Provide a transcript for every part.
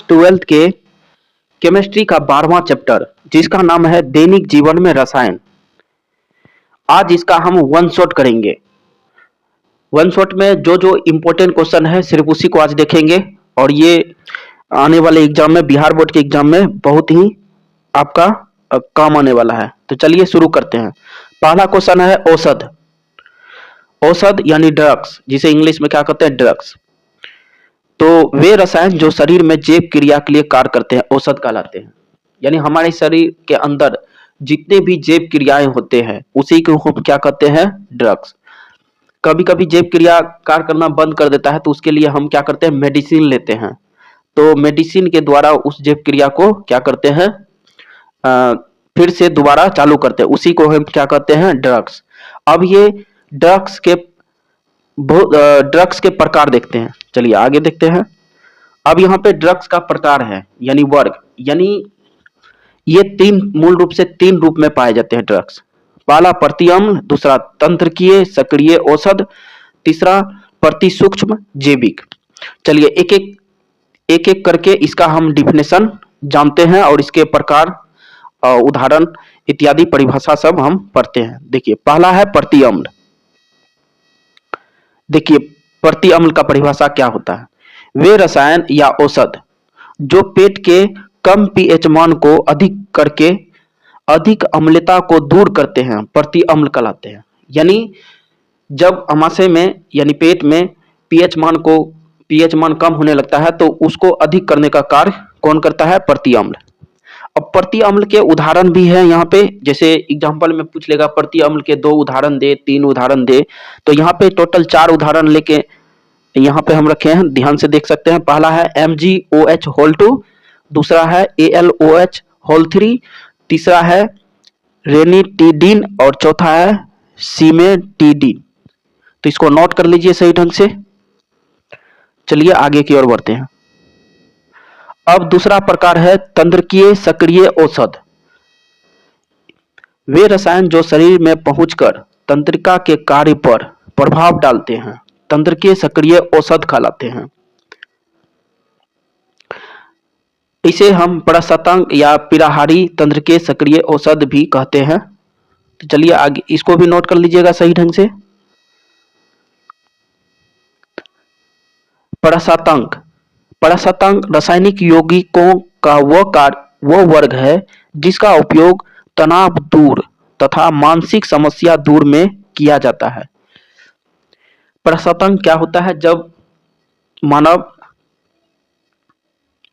Twelfth के chemistry का 12वां chapter, जिसका नाम है दैनिक जीवन में रसायन। आज इसका हम वन शॉट करेंगे। वन शॉट में जो जो इम्पोर्टेंट क्वेश्चन है सिर्फ उसी को आज देखेंगे, और ये आने वाले एग्जाम में, बिहार बोर्ड के एग्जाम में बहुत ही आपका काम आने वाला है। तो चलिए शुरू करते हैं। पहला क्वेश्चन है औषध। औषध यानी ड्रग्स, जिसे इंग्लिश में क्या कहते हैं, ड्रग्स। तो वे रसायन जो शरीर में जैव क्रिया के लिए कार्य करते हैं औषध कहलाते हैं। यानी हमारे शरीर के अंदर जितने भी जैव क्रियाएं होते हैं उसी को हम क्या कहते हैं, ड्रग्स। कभी कभी जैव क्रिया कार्य करना बंद कर देता है तो उसके लिए हम क्या करते हैं, मेडिसिन लेते हैं। तो मेडिसिन के द्वारा उस जैव क्रिया को क्या करते हैं, फिर से दोबारा चालू करते हैं, उसी को हम क्या कहते हैं, ड्रग्स। अब ये ड्रग्स के प्रकार देखते हैं। चलिए आगे देखते हैं। अब यहाँ पे ड्रग्स का प्रकार है यानी वर्ग, यानी ये मूल रूप से तीन रूप में पाए जाते हैं ड्रग्स। पहला प्रतिअम्ल, दूसरा तंत्रिकीय सक्रिय औषध, तीसरा प्रतिसूक्ष्म जैविक। चलिए एक एक करके इसका हम डिफिनेशन जानते हैं और इसके प्रकार, उदाहरण इत्यादि परिभाषा सब हम पढ़ते हैं। देखिए पहला है प्रतिअम्ल। देखिए प्रतिअम्ल का परिभाषा क्या होता है। वे रसायन या औषध जो पेट के कम पीएच मान को अधिक करके अधिक अम्लता को दूर करते हैं, प्रतिअम्ल कहलाते हैं। यानी जब अमाशय में यानी पेट में पीएच मान कम होने लगता है तो उसको अधिक करने का कार्य कौन करता है, प्रतिअम्ल। अब प्रतिअम्ल के उदाहरण भी है यहाँ पे, जैसे एग्जाम्पल में पूछ लेगा प्रतिअम्ल के 2 उदाहरण दे, 3 उदाहरण दे, तो यहाँ पे टोटल 4 उदाहरण लेके यहाँ पे हम रखे हैं, ध्यान से देख सकते हैं। पहला है MgOH2, दूसरा है AlOH3, तीसरा है रेनिटिडीन और चौथा है सिमेटिडीन। तो इसको नोट कर लीजिए सही ढंग से। चलिए आगे की ओर बढ़ते हैं। अब दूसरा प्रकार है तंत्रिकीय सक्रिय औषध। वे रसायन जो शरीर में पहुंचकर तंत्रिका के कार्य पर प्रभाव डालते हैं, तंत्रिकीय सक्रिय औषध कहलाते हैं। इसे हम प्रसतंग या पिराहारी तंत्रिकीय सक्रिय औषध भी कहते हैं। तो चलिए आगे इसको भी नोट कर लीजिएगा सही ढंग से। प्रसतंग रासायनिक यौगिकों का वह वर्ग है जिसका उपयोग तनाव दूर तथा मानसिक समस्या दूर में किया जाता है। प्रसतंग क्या होता है, जब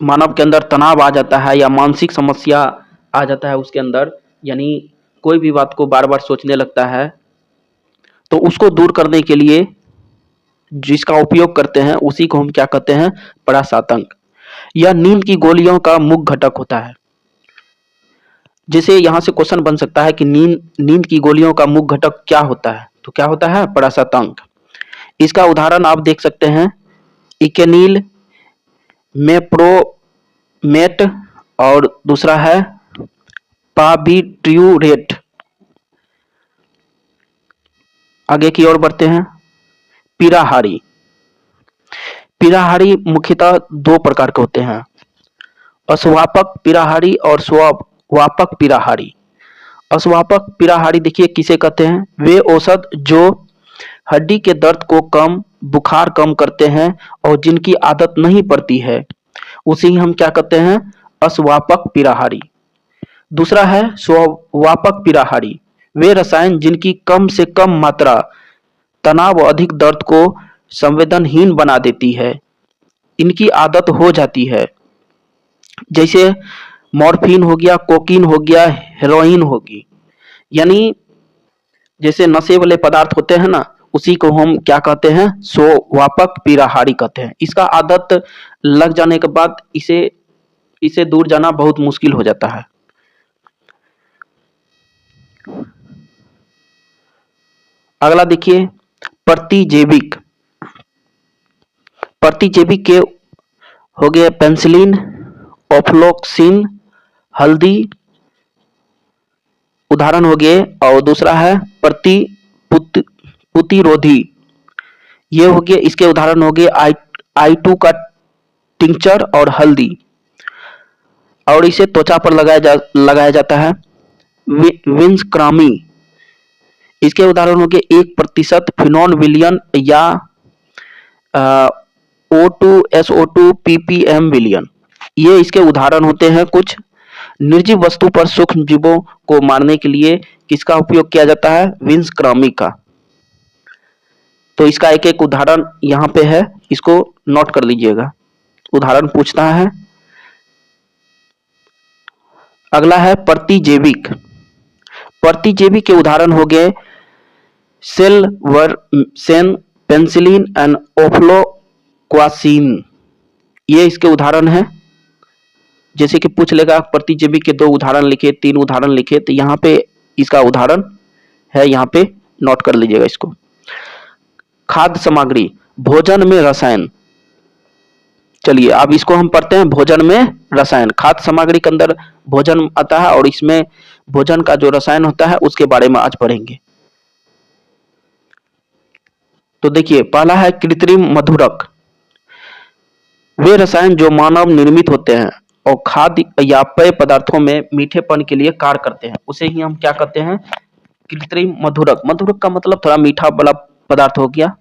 मानव के अंदर तनाव आ जाता है या मानसिक समस्या आ जाता है उसके अंदर, यानी कोई भी बात को बार बार सोचने लगता है, तो उसको दूर करने के लिए जिसका उपयोग करते हैं उसी को हम क्या कहते हैं, प्रसतंग। यह नींद की गोलियों का मुख्य घटक होता है। जैसे यहां से क्वेश्चन बन सकता है कि नींद की गोलियों का मुख्य घटक क्या होता है, तो क्या होता है, प्रसतंग। इसका उदाहरण आप देख सकते हैं, इकेनिल, मेप्रोमेट और दूसरा है पार्बिट्यूरेट। आगे की ओर बढ़ते हैं। पिराहारी मुख्यतः 2 प्रकार के होते हैं, अस्वापक पिराहारी और स्ववापक पिराहारी। अस्वापक पिराहारी देखिए किसे कहते हैं, वे औषध जो हड्डी के दर्द को बुखार कम करते हैं और जिनकी आदत नहीं पड़ती है उसी हम क्या कहते हैं, अस्वापक पिराहारी। दूसरा है स्ववापक पिराहारी। वे रसायन जिनकी कम से कम मात्रा तनाव और अधिक दर्द को संवेदनहीन बना देती है, इनकी आदत हो जाती है, जैसे मॉर्फिन हो गया, कोकीन हो गया, हेरोइन होगी। यानी जैसे नशे वाले पदार्थ होते हैं ना, उसी को हम क्या कहते हैं, स्ववापक पिराहारी कहते हैं। इसका आदत लग जाने के बाद इसे दूर जाना बहुत मुश्किल हो जाता है। अगला देखिए प्रतिजैविक। प्रतिजैविक के हो गए पेनिसिलिन, ऑफ्लोक्सिन, हल्दी उदाहरण हो गए, और दूसरा है प्रतिरोधी, ये हो गए, इसके उदाहरण हो गए I2 का टिंचर और हल्दी। और इसे त्वचा पर लगाया जाता है। विंसक्रामी, इसके उदाहरण हो गए 1% फिनोन विलियन या O2SO2 ppm विलियन। ये इसके उदाहरण होते हैं। कुछ निर्जीव वस्तु पर सूक्ष्म जीवों को मारने के लिए किसका उपयोग किया जाता है? विंसक्रामी का। तो इसका एक एक उदाहरण यहाँ पे है, इसको नोट कर लीजिएगा, उदाहरण पूछता है। अगला है प्रतिजैविक। प्रतिजैविक के उदाहरण हो गए सेलवर्सेन, पेनिसिलिन एंड ओफ्लोक्वासिन। ये इसके उदाहरण है। जैसे कि पूछ लेगा प्रतिजैविक के 2 उदाहरण लिखे, 3 उदाहरण लिखे, तो यहाँ पे इसका उदाहरण है, यहाँ पे नोट कर लीजिएगा इसको। खाद्य सामग्री, भोजन में रसायन। चलिए अब इसको हम पढ़ते हैं। भोजन में रसायन, खाद्य सामग्री के अंदर भोजन आता है और इसमें भोजन का जो रसायन होता है उसके बारे में आज पढ़ेंगे। तो देखिए, पहला है कृत्रिम मधुरक। वे रसायन जो मानव निर्मित होते हैं और खाद्य या पेय पदार्थों में मीठेपन के लिए कार्य करते हैं, उसे ही हम क्या कहते हैं? कृत्रिम मधुरक। मधुरक का मतलब थोड़ा मीठा वाला पदार्थ हो गया।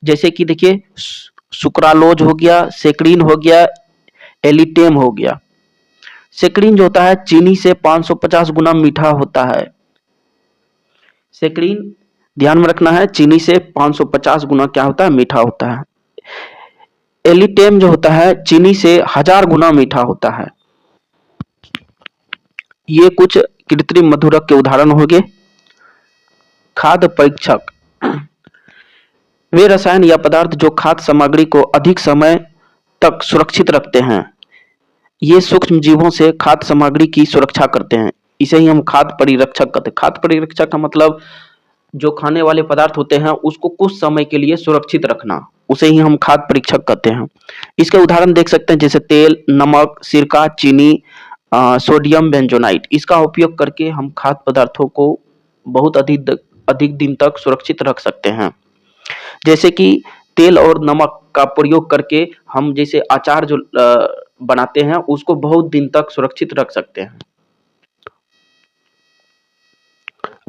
जैसे कि देखिए, सुक्रालोज हो गया, सेक्रीन हो गया, एलिटेम हो गया। सेक्रीन जो होता है चीनी से 550 गुना मीठा होता है। सेक्रीन ध्यान में रखना है, चीनी से 550 गुना क्या होता है? मीठा होता है। एलिटेम जो होता है चीनी से 1000 गुना मीठा होता है। ये कुछ कृत्रिम मधुरक के उदाहरण हो गए। खाद्य परीक्षक, वे रसायन या पदार्थ जो खाद्य सामग्री को अधिक समय तक सुरक्षित रखते हैं। ये सूक्ष्म जीवों से खाद्य सामग्री की सुरक्षा करते हैं। इसे ही हम खाद्य परिरक्षक कहते हैं। खाद्य परिरक्षक का मतलब जो खाने वाले पदार्थ होते हैं उसको कुछ समय के लिए सुरक्षित रखना, उसे ही हम खाद्य परीक्षक कहते हैं। इसके उदाहरण देख सकते हैं, जैसे तेल, नमक, सिरका, चीनी, सोडियम बेंजोनाइट। इसका उपयोग करके हम खाद्य पदार्थों को बहुत अधिक दिन तक सुरक्षित रख सकते हैं। जैसे कि तेल और नमक का प्रयोग करके हम जैसे अचार जो बनाते हैं उसको बहुत दिन तक सुरक्षित रख सकते हैं।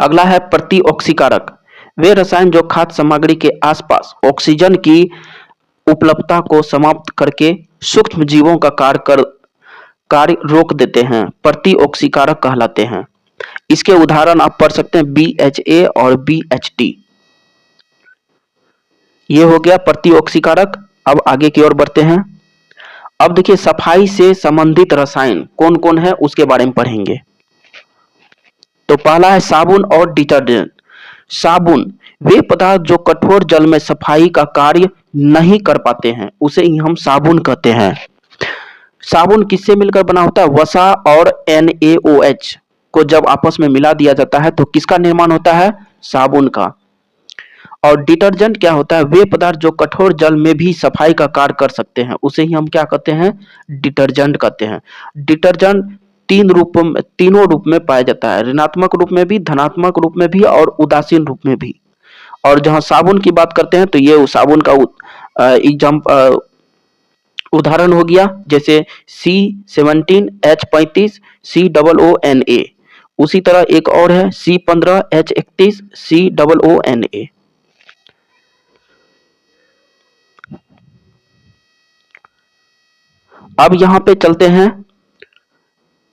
अगला है प्रतिऑक्सीकारक। वे रसायन जो खाद्य सामग्री के आसपास ऑक्सीजन की उपलब्धता को समाप्त करके सूक्ष्म जीवों का कार्य रोक देते हैं, प्रतिऑक्सीकारक कहलाते हैं। इसके उदाहरण आप पढ़ सकते हैं BHA और BHT। ये हो गया प्रतिऑक्सीकारक। अब आगे की ओर बढ़ते हैं। अब देखिए, सफाई से संबंधित रसायन कौन कौन है उसके बारे में पढ़ेंगे। तो पहला है साबुन और डिटर्जेंट। साबुन वे पदार्थ जो कठोर जल में सफाई का कार्य नहीं कर पाते हैं, उसे ही हम साबुन कहते हैं। साबुन किससे मिलकर बना होता है? वसा और NaOH को जब आपस में मिला दिया जाता है तो किसका निर्माण होता है? साबुन का। और डिटर्जेंट क्या होता है? वे पदार्थ जो कठोर जल में भी सफाई का कार्य कर सकते हैं, उसे ही हम क्या कहते हैं? डिटर्जेंट कहते हैं। डिटर्जेंट तीनों रूप में पाया जाता है, ऋणात्मक रूप में भी, धनात्मक रूप में भी और उदासीन रूप में भी। और जहां साबुन की बात करते हैं तो ये साबुन का उदाहरण हो गया, जैसे C17, H35, COONA। उसी तरह एक और है C15, H31, COONA। अब यहां पे चलते हैं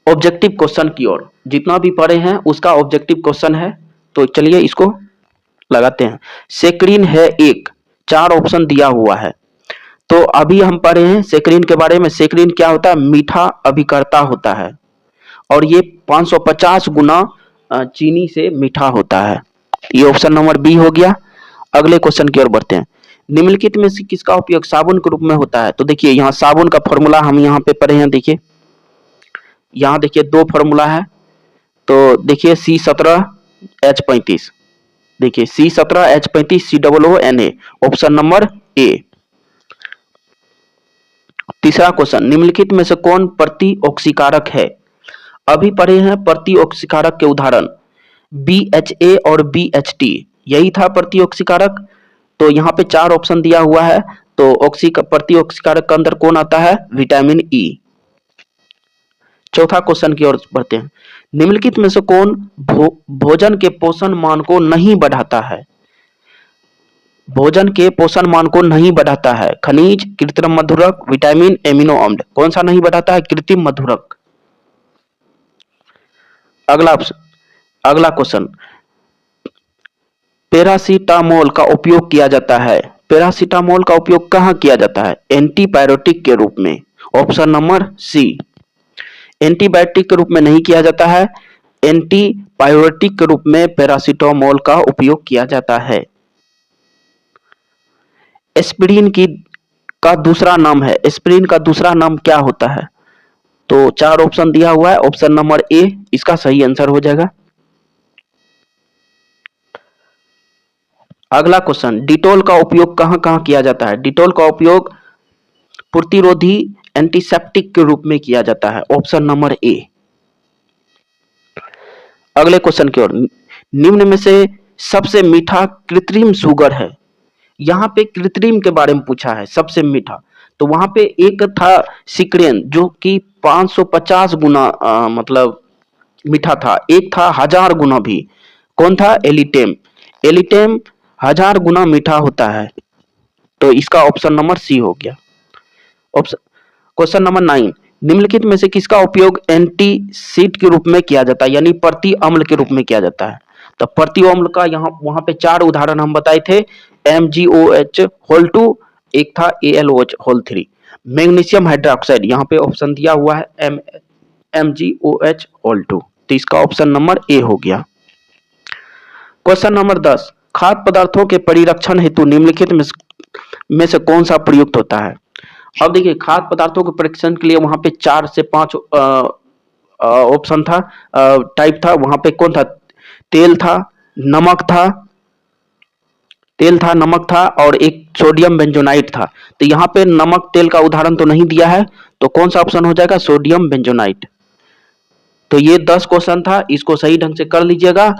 ऑब्जेक्टिव क्वेश्चन की ओर। जितना भी पढ़े हैं उसका ऑब्जेक्टिव क्वेश्चन है, तो चलिए इसको लगाते हैं। सेक्रीन है 1, 4 ऑप्शन दिया हुआ है। तो अभी हम पढ़े हैं सेक्रीन के बारे में। सेक्रीन क्या होता है? मीठा अभिकर्ता होता है और ये 550 गुना चीनी से मीठा होता है। ये ऑप्शन नंबर बी हो गया। अगले क्वेश्चन की ओर बढ़ते हैं। निम्नलिखित में से किसका उपयोग साबुन के रूप में होता है? तो देखिए, यहाँ साबुन का फॉर्मूला हम यहाँ पे पढ़े हैं। देखिए यहाँ देखिए 2 फॉर्मूला है। तो देखिए C17, H35। देखिए C17, H35, COONA, option number A. तीसरा क्वेश्चन, निम्नलिखित में से कौन प्रतिऑक्सीकारक है? अभी पढ़े हैं प्रतिऑक्सीकारक के उदाहरण BHA और BHT, यही था प्रतिऑक्सीकारक। तो यहाँ पे 4 ऑप्शन दिया हुआ है। तो प्रतिऑक्सीकारक के अंदर कौन आता है? Vitamin E। चौथा क्वेश्चन की ओर बढ़ते हैं। निम्नलिखित में से कौन भोजन के पोषण मान को नहीं बढ़ाता है? भोजन के पोषण मान को नहीं बढ़ाता है। खनिज, कृत्रिम मधुरक, विटामिन, एमिनो अम्ल। कौन सा नहीं बढ़ाता है? कृत्रिम मधुरक। अगला क्वेश्चन, पैरासीटामोल का उपयोग किया जाता है। पैरासीटामोल का उपयोग कहाँ किया जाता है? एंटीबायोटिक के रूप में। Option number C. एंटीबायोटिक के रूप में नहीं किया जाता है, एंटीबायोटिक के रूप में पैरासीटामोल का उपयोग किया जाता है। एस्पिरिन का दूसरा नाम है। एस्पिरिन का दूसरा नाम क्या होता है? तो 4 ऑप्शन दिया हुआ है। ऑप्शन नंबर ए इसका सही आंसर हो जाएगा। अगला क्वेश्चन, डिटोल का उपयोग कहां कहां किया जाता है? डिटोल का उपयोग प्रतिरोधी एंटीसेप्टिक के रूप में किया जाता है। Option number A. अगले क्वेश्चन की ओर, निम्न में से सबसे मीठा कृत्रिम शुगर है। यहां पे कृत्रिम के बारे में पूछा है, सबसे मीठा। तो वहां पे एक था सिक्रेन जो कि 550 गुना मतलब मीठा था। एक था 1000 गुना भी। कौन था? एलिटेम। एलिटेम 1000 गुना मीठा होता है। तो इसका ऑप्शन नंबर सी हो गया। ऑप्शन क्वेश्चन नंबर 9, निम्नलिखित में से किसका उपयोग एंटीसीड के रूप में किया जाता है, यानी प्रति अम्ल के रूप में किया जाता है? तो प्रति अम्ल का यहाँ वहां पे 4 उदाहरण हम बताए थे। MgOH होल 2, एक था AlOH होल 3। मैग्नीशियम हाइड्रोक्साइड यहाँ पे ऑप्शन दिया हुआ है MgOH होल 2। तो इसका ऑप्शन नंबर ए हो गया। क्वेश्चन नंबर 10, खाद्य पदार्थों के परिरक्षण हेतु निम्नलिखित में से कौन सा प्रयुक्त होता है? अब देखिए, खाद्य पदार्थों के परीक्षण के लिए वहां पे 4 से 5 ऑप्शन था, टाइप था। वहां पे कौन था? तेल था, नमक था और एक सोडियम बेंजोनाइट था। तो यहाँ पे नमक तेल का उदाहरण तो नहीं दिया है, तो कौन सा ऑप्शन हो जाएगा? सोडियम बेंजोनाइट। तो ये 10 क्वेश्चन था, इसको सही ढंग से कर लीजिएगा।